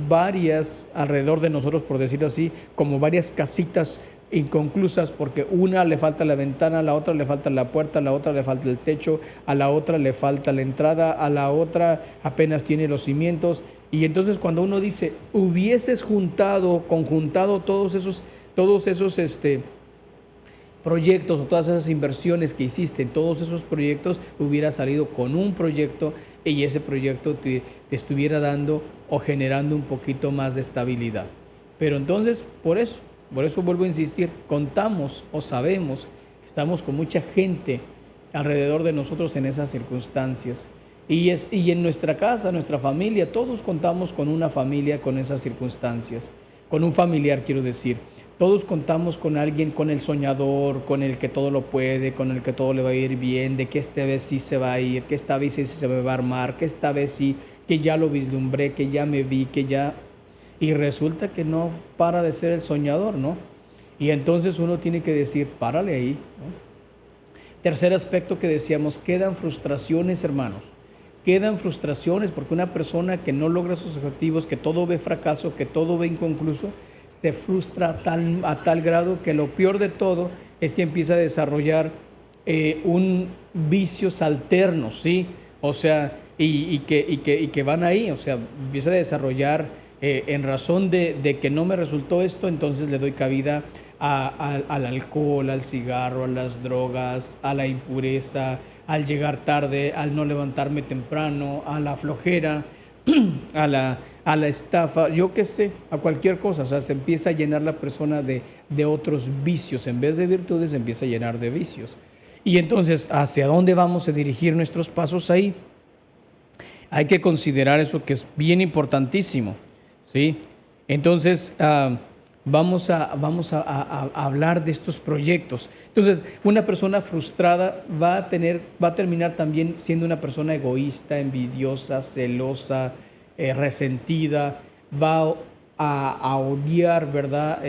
varias alrededor de nosotros, por decirlo así, como varias casitas inconclusas, porque una le falta la ventana, a la otra le falta la puerta, a la otra le falta el techo, a la otra le falta la entrada, a la otra apenas tiene los cimientos. Y entonces cuando uno dice, hubieses conjuntado todos esos proyectos o todas esas inversiones que hiciste en todos esos proyectos, hubiera salido con un proyecto y ese proyecto te estuviera dando o generando un poquito más de estabilidad. Pero entonces, por eso vuelvo a insistir, contamos o sabemos que estamos con mucha gente alrededor de nosotros en esas circunstancias. Y en nuestra casa, nuestra familia, todos contamos con una familia con esas circunstancias, con un familiar, quiero decir. Todos contamos con alguien, con el soñador, con el que todo lo puede, con el que todo le va a ir bien, de que esta vez sí se va a ir, que esta vez sí se va a armar, que esta vez sí, que ya lo vislumbré, que ya me vi, que ya... Y resulta que no para de ser el soñador, ¿no? Y entonces uno tiene que decir, párale ahí, ¿no? Tercer aspecto que decíamos, quedan frustraciones, hermanos. Quedan frustraciones porque una persona que no logra sus objetivos, que todo ve fracaso, que todo ve inconcluso, se frustra a tal grado que lo peor de todo es que empieza a desarrollar un vicios alternos, ¿sí? O sea, y que van ahí, o sea, empieza a desarrollar en razón de que no me resultó esto, entonces le doy cabida al alcohol, al cigarro, a las drogas, a la impureza, al llegar tarde, al no levantarme temprano, a la flojera, a la estafa, yo qué sé, a cualquier cosa. O sea, se empieza a llenar la persona de otros vicios. En vez de virtudes, se empieza a llenar de vicios. Y entonces, ¿hacia dónde vamos a dirigir nuestros pasos ahí? Hay que considerar eso, que es bien importantísimo, ¿sí? Entonces, vamos a hablar de estos proyectos. Entonces, una persona frustrada va a terminar también siendo una persona egoísta, envidiosa, celosa, resentida, va a odiar, ¿verdad?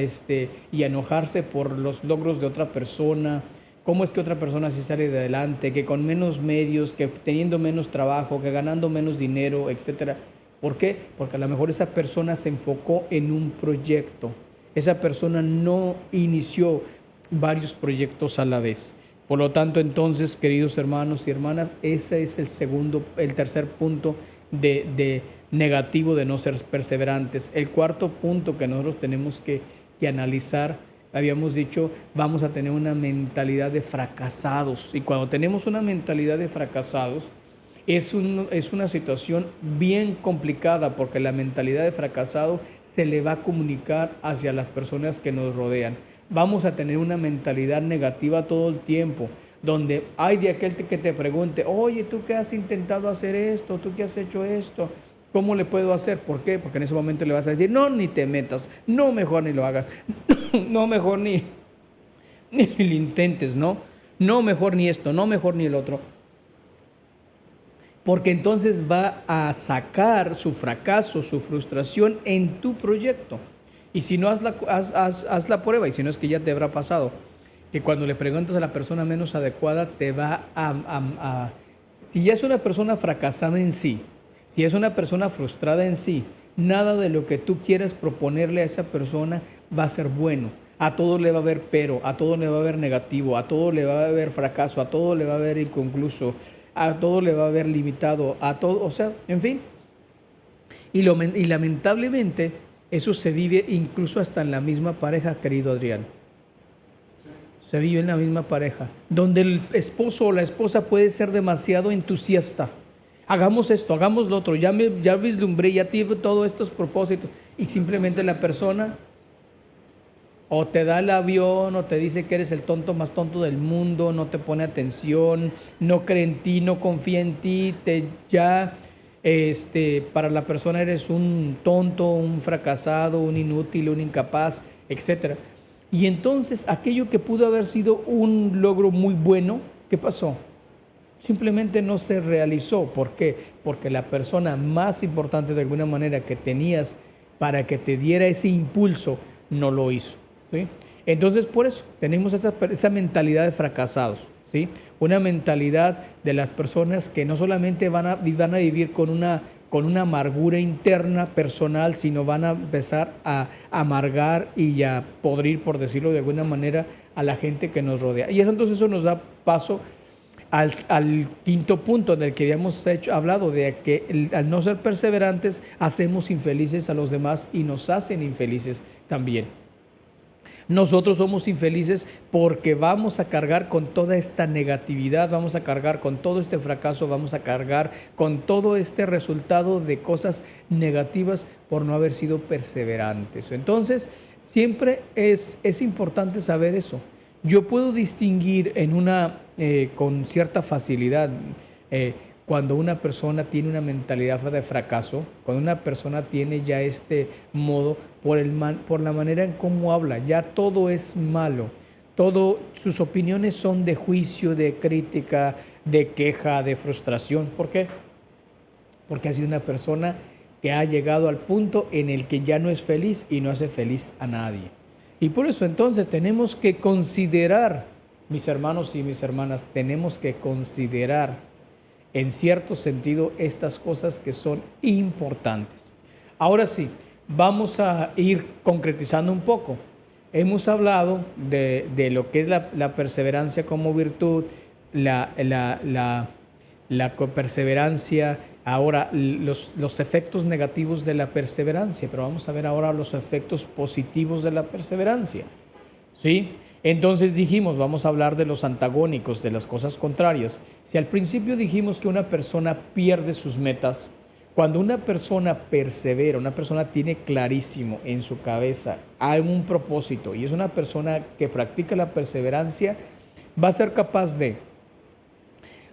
Y a enojarse por los logros de otra persona. ¿Cómo es que otra persona se sale de adelante? Que con menos medios, que teniendo menos trabajo, que ganando menos dinero, etcétera. ¿Por qué? Porque a lo mejor esa persona se enfocó en un proyecto. Esa persona no inició varios proyectos a la vez. Por lo tanto, entonces, queridos hermanos y hermanas, ese es el tercer punto de negativo de no ser perseverantes. El cuarto punto que nosotros tenemos que analizar Habíamos dicho, vamos a tener una mentalidad de fracasados. Y cuando tenemos una mentalidad de fracasados, es una situación bien complicada porque la mentalidad de fracasado se le va a comunicar hacia las personas que nos rodean. Vamos a tener una mentalidad negativa todo el tiempo, donde hay de aquel que te pregunte, oye, ¿tú qué has intentado hacer esto? ¿Tú qué has hecho esto? ¿Cómo le puedo hacer? ¿Por qué? Porque en ese momento le vas a decir, no, ni te metas, no, mejor ni lo hagas, no, mejor ni lo intentes, ¿no? No, mejor ni esto, no, mejor ni el otro. Porque entonces va a sacar su fracaso, su frustración en tu proyecto. Y si no, haz la prueba, y si no es que ya te habrá pasado, que cuando le preguntas a la persona menos adecuada, te va si ya es una persona fracasada en sí, si es una persona frustrada en sí, nada de lo que tú quieras proponerle a esa persona va a ser bueno. A todo le va a haber pero, a todo le va a haber negativo, a todo le va a haber fracaso, a todo le va a haber inconcluso, a todo le va a haber limitado, a todo, o sea, en fin. Y lamentablemente eso se vive incluso hasta en la misma pareja, querido Adrián. Se vive en la misma pareja, donde el esposo o la esposa puede ser demasiado entusiasta. Hagamos esto, hagamos lo otro, ya vislumbré, ya tuve todos estos propósitos, y simplemente la persona o te da el avión o te dice que eres el tonto más tonto del mundo, no te pone atención, no cree en ti, no confía en ti, para la persona eres un tonto, un fracasado, un inútil, un incapaz, etcétera. Y entonces aquello que pudo haber sido un logro muy bueno, ¿qué pasó? Simplemente no se realizó. ¿Por qué? Porque la persona más importante de alguna manera que tenías para que te diera ese impulso no lo hizo, ¿sí? Entonces por eso tenemos esa mentalidad de fracasados, ¿sí? Una mentalidad de las personas que no solamente van a vivir con una amargura interna personal, sino van a empezar a amargar y a podrir, por decirlo de alguna manera, a la gente que nos rodea. Y entonces eso nos da paso al quinto punto en el que habíamos hablado de que al no ser perseverantes hacemos infelices a los demás y nos hacen infelices también. Nosotros somos infelices porque vamos a cargar con toda esta negatividad, vamos a cargar con todo este fracaso, vamos a cargar con todo este resultado de cosas negativas por no haber sido perseverantes. Entonces, siempre es importante saber eso. Yo puedo distinguir con cierta facilidad cuando una persona tiene una mentalidad de fracaso, cuando una persona tiene ya este modo por la manera en cómo habla, ya todo es malo, sus opiniones son de juicio, de crítica, de queja, de frustración. ¿Por qué? Porque ha sido una persona que ha llegado al punto en el que ya no es feliz y no hace feliz a nadie. Y por eso entonces tenemos que considerar, mis hermanos y mis hermanas, tenemos que considerar en cierto sentido estas cosas que son importantes. Ahora sí, vamos a ir concretizando un poco. Hemos hablado de lo que es la perseverancia como virtud, la perseverancia, ahora los efectos negativos de la perseverancia, pero vamos a ver ahora los efectos positivos de la perseverancia, ¿sí? Entonces dijimos, vamos a hablar de los antagónicos, de las cosas contrarias. Si al principio dijimos que una persona pierde sus metas, cuando una persona persevera, una persona tiene clarísimo en su cabeza hay un propósito y es una persona que practica la perseverancia, va a ser capaz de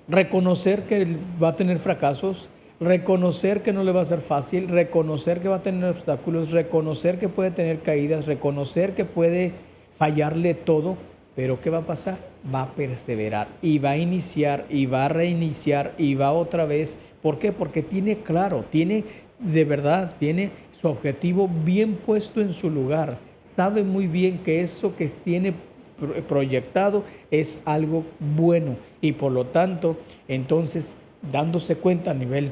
reconocer que va a tener fracasos, reconocer que no le va a ser fácil, reconocer que va a tener obstáculos, reconocer que puede tener caídas, reconocer que puede fallarle todo, pero ¿qué va a pasar? Va a perseverar y va a iniciar y va a reiniciar y va otra vez. ¿Por qué? Porque tiene claro, tiene su objetivo bien puesto en su lugar, sabe muy bien que eso que tiene proyectado es algo bueno y por lo tanto, entonces, dándose cuenta a nivel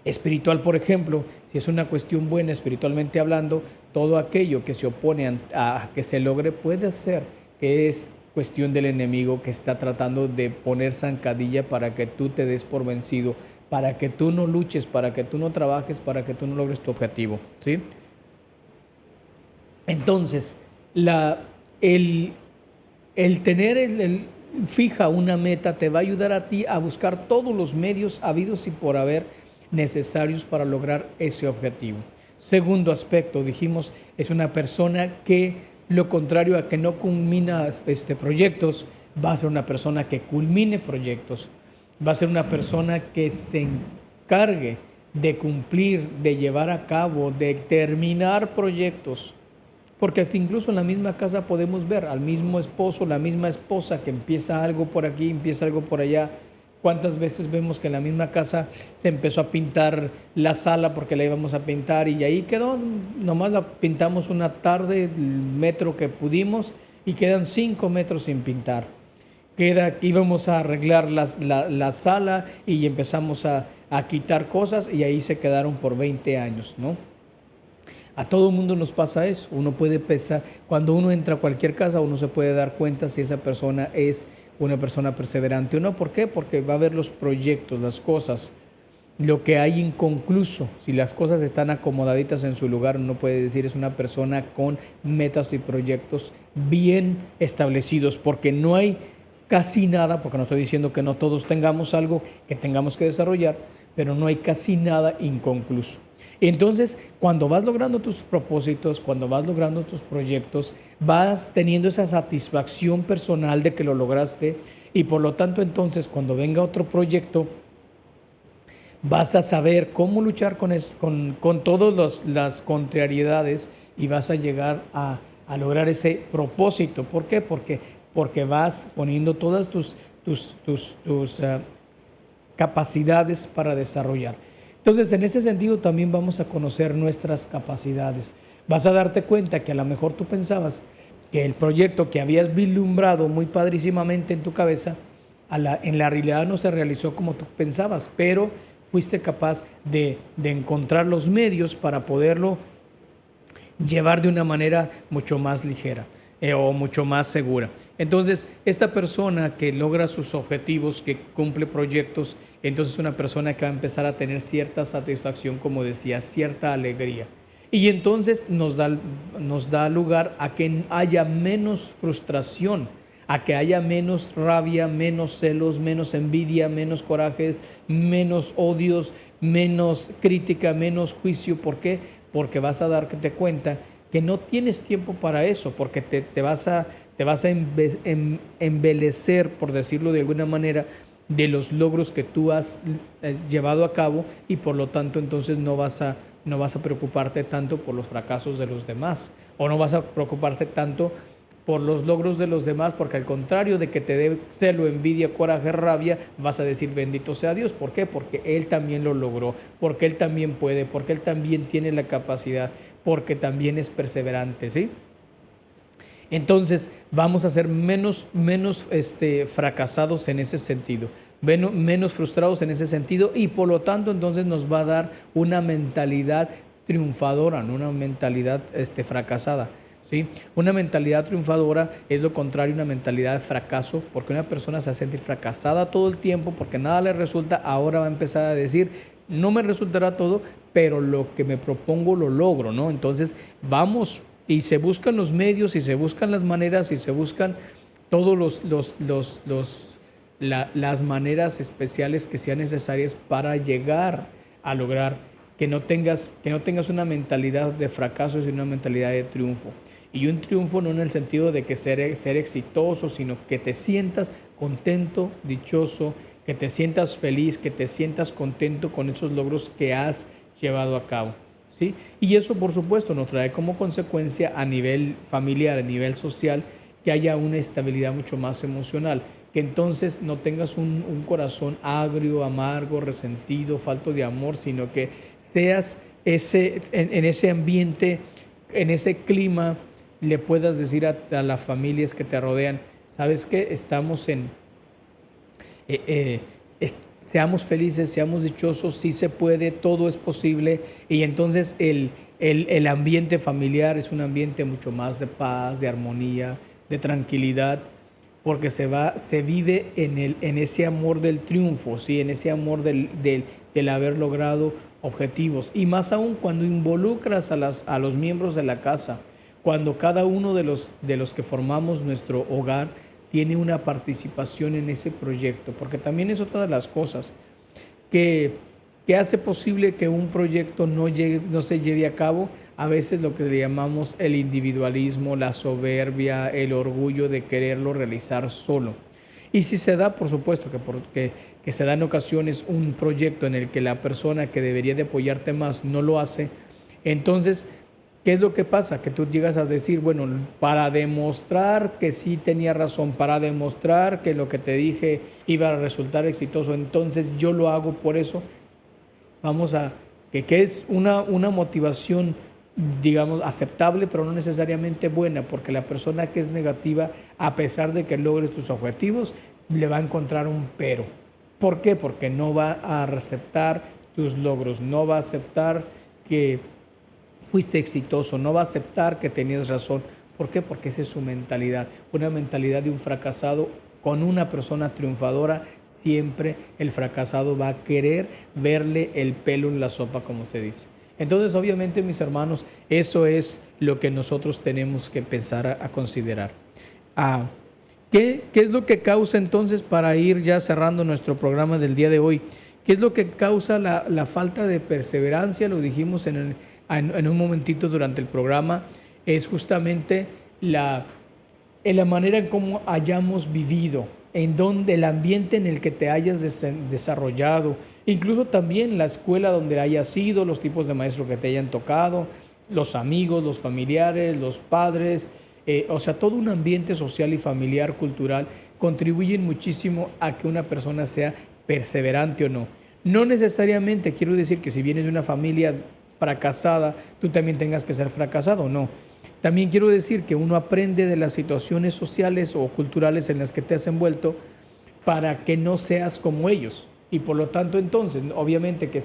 espiritual, por ejemplo, si es una cuestión buena espiritualmente hablando, todo aquello que se opone a que se logre puede ser que es cuestión del enemigo que está tratando de poner zancadilla para que tú te des por vencido, para que tú no luches, para que tú no trabajes, para que tú no logres tu objetivo, ¿sí? Entonces, La, el, el tener fija una meta te va a ayudar a ti a buscar todos los medios habidos y por haber necesarios para lograr ese objetivo. Segundo aspecto, dijimos, es una persona que, lo contrario a que no culmina proyectos, va a ser una persona que culmine proyectos, va a ser una persona que se encargue de cumplir, de llevar a cabo, de terminar proyectos. Porque hasta incluso en la misma casa podemos ver al mismo esposo, la misma esposa que empieza algo por aquí, empieza algo por allá. ¿Cuántas veces vemos que en la misma casa se empezó a pintar la sala porque la íbamos a pintar y ahí quedó? Nomás la pintamos una tarde, el metro que pudimos, y quedan 5 metros sin pintar. Queda que íbamos a arreglar la sala y empezamos a quitar cosas y ahí se quedaron por 20 años, ¿no? A todo el mundo nos pasa eso. Uno puede pensar, cuando uno entra a cualquier casa, uno se puede dar cuenta si esa persona es una persona perseverante o no. ¿Por qué? Porque va a ver los proyectos, las cosas, lo que hay inconcluso. Si las cosas están acomodaditas en su lugar, uno puede decir es una persona con metas y proyectos bien establecidos, porque no hay casi nada, porque no estoy diciendo que no todos tengamos algo que tengamos que desarrollar, pero no hay casi nada inconcluso. Entonces, cuando vas logrando tus propósitos, cuando vas logrando tus proyectos, vas teniendo esa satisfacción personal de que lo lograste, y por lo tanto entonces cuando venga otro proyecto, vas a saber cómo luchar con todas las contrariedades y vas a llegar a lograr ese propósito. ¿Por qué? Porque vas poniendo todas tus capacidades para desarrollar. Entonces, en ese sentido también vamos a conocer nuestras capacidades. Vas a darte cuenta que a lo mejor tú pensabas que el proyecto que habías vislumbrado muy padrísimamente en tu cabeza, en la realidad no se realizó como tú pensabas, pero fuiste capaz de encontrar los medios para poderlo llevar de una manera mucho más ligera. O mucho más segura. Entonces, esta persona que logra sus objetivos, que cumple proyectos, entonces es una persona que va a empezar a tener cierta satisfacción, como decía, cierta alegría. Y entonces nos da lugar a que haya menos frustración, a que haya menos rabia, menos celos, menos envidia, menos corajes, menos odios, menos crítica, menos juicio. ¿Por qué? Porque vas a darte cuenta que no tienes tiempo para eso, porque te vas a embelecer, por decirlo de alguna manera, de los logros que tú has llevado a cabo, y por lo tanto entonces no vas a preocuparte tanto por los fracasos de los demás, o no vas a preocuparse tanto por los logros de los demás, porque al contrario de que te dé celo, envidia, coraje, rabia, vas a decir bendito sea Dios. ¿Por qué? Porque Él también lo logró, porque Él también puede, porque Él también tiene la capacidad, porque también es perseverante, ¿sí? Entonces vamos a ser menos fracasados en ese sentido, menos frustrados en ese sentido, y por lo tanto entonces nos va a dar una mentalidad triunfadora, no una mentalidad fracasada. ¿Sí? Una mentalidad triunfadora es lo contrario a una mentalidad de fracaso, porque una persona se va a sentir fracasada todo el tiempo porque nada le resulta. Ahora va a empezar a decir, no me resultará todo, pero lo que me propongo lo logro, ¿no? Entonces vamos, y se buscan los medios, y se buscan las maneras, y se buscan todos las maneras especiales que sean necesarias para llegar a lograr que no tengas una mentalidad de fracaso, sino una mentalidad de triunfo. Y un triunfo no en el sentido de que ser exitoso, sino que te sientas contento, dichoso, que te sientas feliz, que te sientas contento con esos logros que has llevado a cabo, ¿sí? Y eso, por supuesto, nos trae como consecuencia a nivel familiar, a nivel social, que haya una estabilidad mucho más emocional, que entonces no tengas un corazón agrio, amargo, resentido, falto de amor, sino que seas en ese ambiente, en ese clima, le puedas decir a las familias que te rodean, ¿sabes qué? Estamos seamos felices, seamos dichosos, sí se puede, todo es posible. Y entonces el ambiente familiar es un ambiente mucho más de paz, de armonía, de tranquilidad, porque se vive en ese amor del triunfo, ¿sí? En ese amor del haber logrado objetivos. Y más aún cuando involucras a los miembros de la casa, cuando cada uno de los que formamos nuestro hogar tiene una participación en ese proyecto, porque también es otra de las cosas que, que hace posible que un proyecto no se lleve a cabo, a veces lo que le llamamos el individualismo, la soberbia, el orgullo de quererlo realizar solo. Y si se da, por supuesto, que se da en ocasiones un proyecto en el que la persona que debería de apoyarte más no lo hace, entonces, ¿qué es lo que pasa? Que tú llegas a decir, bueno, para demostrar que sí tenía razón, para demostrar que lo que te dije iba a resultar exitoso, entonces yo lo hago por eso. Vamos a, que es una motivación, digamos, aceptable, pero no necesariamente buena, porque la persona que es negativa, a pesar de que logres tus objetivos, le va a encontrar un pero. ¿Por qué? Porque no va a aceptar tus logros, no va a aceptar que fuiste exitoso, no va a aceptar que tenías razón. ¿Por qué? Porque esa es su mentalidad, una mentalidad de un fracasado. Con una persona triunfadora, siempre el fracasado va a querer verle el pelo en la sopa, como se dice. Entonces, obviamente, mis hermanos, eso es lo que nosotros tenemos que empezar a considerar. ¿Qué es lo que causa entonces, para ir ya cerrando nuestro programa del día de hoy? ¿Qué es lo que causa la falta de perseverancia? Lo dijimos en un momentito durante el programa. Es justamente en la manera en cómo hayamos vivido, en donde el ambiente en el que te hayas desarrollado, incluso también la escuela donde hayas ido, los tipos de maestros que te hayan tocado, los amigos, los familiares, los padres, o sea, todo un ambiente social y familiar, cultural, contribuyen muchísimo a que una persona sea perseverante o no. No necesariamente quiero decir que si vienes de una familia fracasada, tú también tengas que ser fracasado, no. También quiero decir que uno aprende de las situaciones sociales o culturales en las que te has envuelto para que no seas como ellos. Y por lo tanto, entonces, obviamente que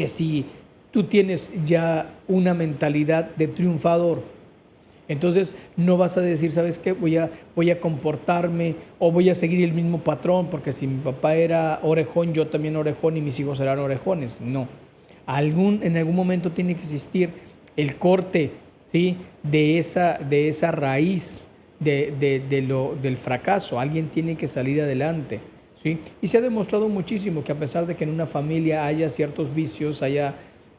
si tú tienes ya una mentalidad de triunfador, entonces no vas a decir, ¿sabes qué? Voy a comportarme o voy a seguir el mismo patrón, porque si mi papá era orejón, yo también orejón y mis hijos serán orejones. No. En algún momento tiene que existir el corte, ¿sí?, de esa raíz del fracaso. Alguien tiene que salir adelante, ¿sí? Y se ha demostrado muchísimo que a pesar de que en una familia haya ciertos vicios, haya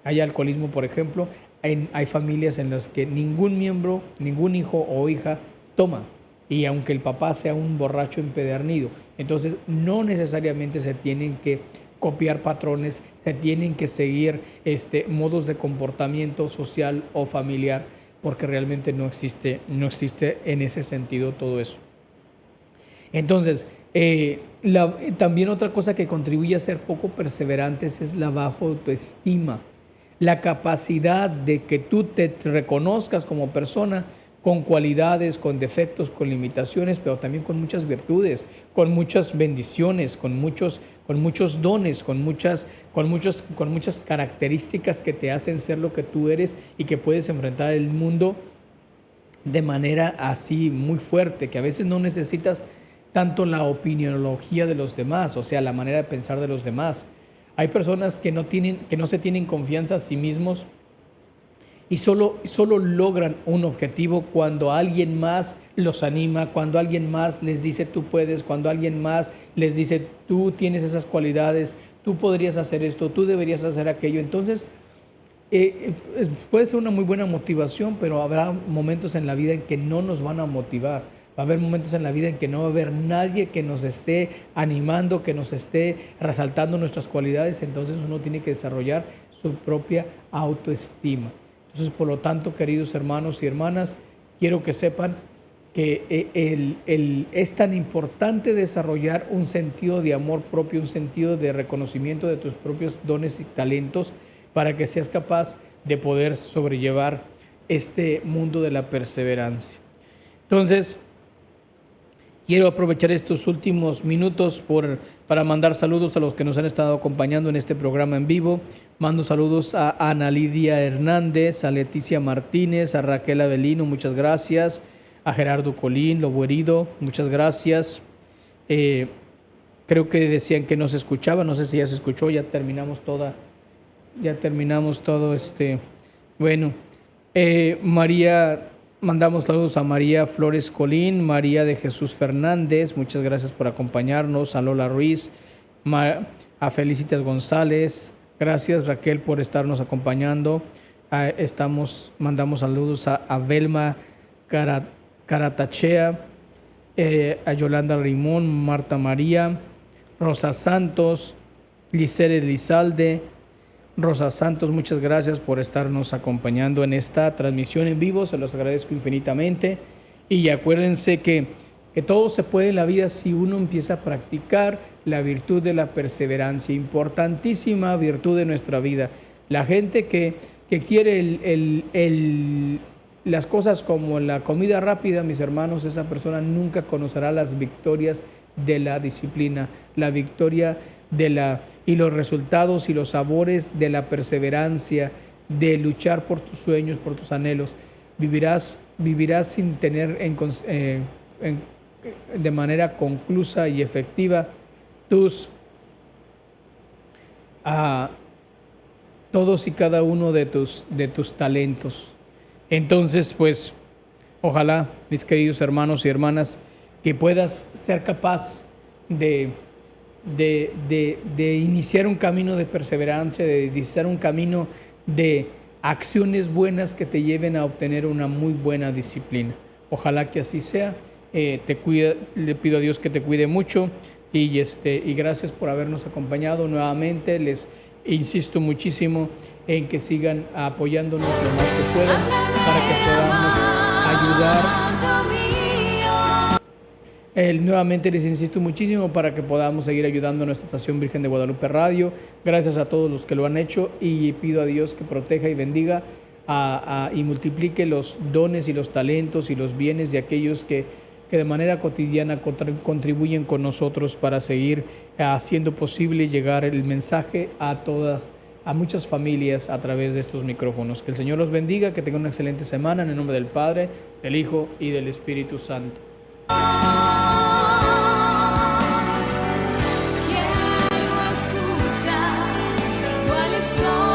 alcoholismo, por ejemplo, hay familias en las que ningún miembro, ningún hijo o hija toma. Y aunque el papá sea un borracho empedernido, entonces no necesariamente se tienen que copiar patrones, se tienen que seguir modos de comportamiento social o familiar, porque realmente no existe en ese sentido todo eso. Entonces, también otra cosa que contribuye a ser poco perseverantes es la baja autoestima, la capacidad de que tú te reconozcas como persona con cualidades, con defectos, con limitaciones, pero también con muchas virtudes, con muchas bendiciones, con muchos dones, con muchas características que te hacen ser lo que tú eres y que puedes enfrentar el mundo de manera así muy fuerte, que a veces no necesitas tanto la opiniología de los demás, o sea, la manera de pensar de los demás. Hay personas que no se tienen confianza a sí mismos y solo logran un objetivo cuando alguien más los anima, cuando alguien más les dice tú puedes, cuando alguien más les dice tú tienes esas cualidades, tú podrías hacer esto, tú deberías hacer aquello. Entonces, puede ser una muy buena motivación, pero habrá momentos en la vida en que no nos van a motivar. Va a haber momentos en la vida en que no va a haber nadie que nos esté animando, que nos esté resaltando nuestras cualidades. Entonces uno tiene que desarrollar su propia autoestima. Entonces, por lo tanto, queridos hermanos y hermanas, quiero que sepan que es tan importante desarrollar un sentido de amor propio, un sentido de reconocimiento de tus propios dones y talentos para que seas capaz de poder sobrellevar este mundo de la perseverancia. Entonces, quiero aprovechar estos últimos minutos para mandar saludos a los que nos han estado acompañando en este programa en vivo. Mando saludos a Ana Lidia Hernández, a Leticia Martínez, a Raquel Avelino, muchas gracias. A Gerardo Colín, Lobo Herido, muchas gracias. Creo que decían que no se escuchaba, no sé si ya se escuchó, ya terminamos todo. Bueno, María, mandamos saludos a María Flores Colín, María de Jesús Fernández, muchas gracias por acompañarnos, a Lola Ruiz, a Felicitas González, gracias Raquel por estarnos acompañando. Mandamos saludos a Belma Caratachea, a Yolanda Rimón, Marta María, Rosa Santos, Licere Lizalde. Rosa Santos, muchas gracias por estarnos acompañando en esta transmisión en vivo, se los agradezco infinitamente. Y acuérdense que todo se puede en la vida si uno empieza a practicar la virtud de la perseverancia, importantísima virtud de nuestra vida. La gente que quiere las cosas como la comida rápida, mis hermanos, esa persona nunca conocerá las victorias de la disciplina, la victoria y los resultados y los sabores de la perseverancia, de luchar por tus sueños, por tus anhelos. Vivirás sin tener de manera conclusa y efectiva todos y cada uno de tus talentos. Entonces, pues, ojalá, mis queridos hermanos y hermanas, que puedas ser capaz de iniciar un camino de perseverancia, de iniciar un camino de acciones buenas que te lleven a obtener una muy buena disciplina. Ojalá que así sea. Le pido a Dios que te cuide mucho y gracias por habernos acompañado nuevamente. Les insisto muchísimo en que sigan apoyándonos lo más que puedan para que podamos ayudar. Nuevamente les insisto muchísimo para que podamos seguir ayudando a nuestra estación Virgen de Guadalupe Radio. Gracias a todos los que lo han hecho y pido a Dios que proteja y bendiga y multiplique los dones y los talentos y los bienes de aquellos que de manera cotidiana contribuyen con nosotros para seguir haciendo posible llegar el mensaje a muchas familias a través de estos micrófonos. Que el Señor los bendiga, que tengan una excelente semana en el nombre del Padre, del Hijo y del Espíritu Santo. Quiero escuchar cuáles son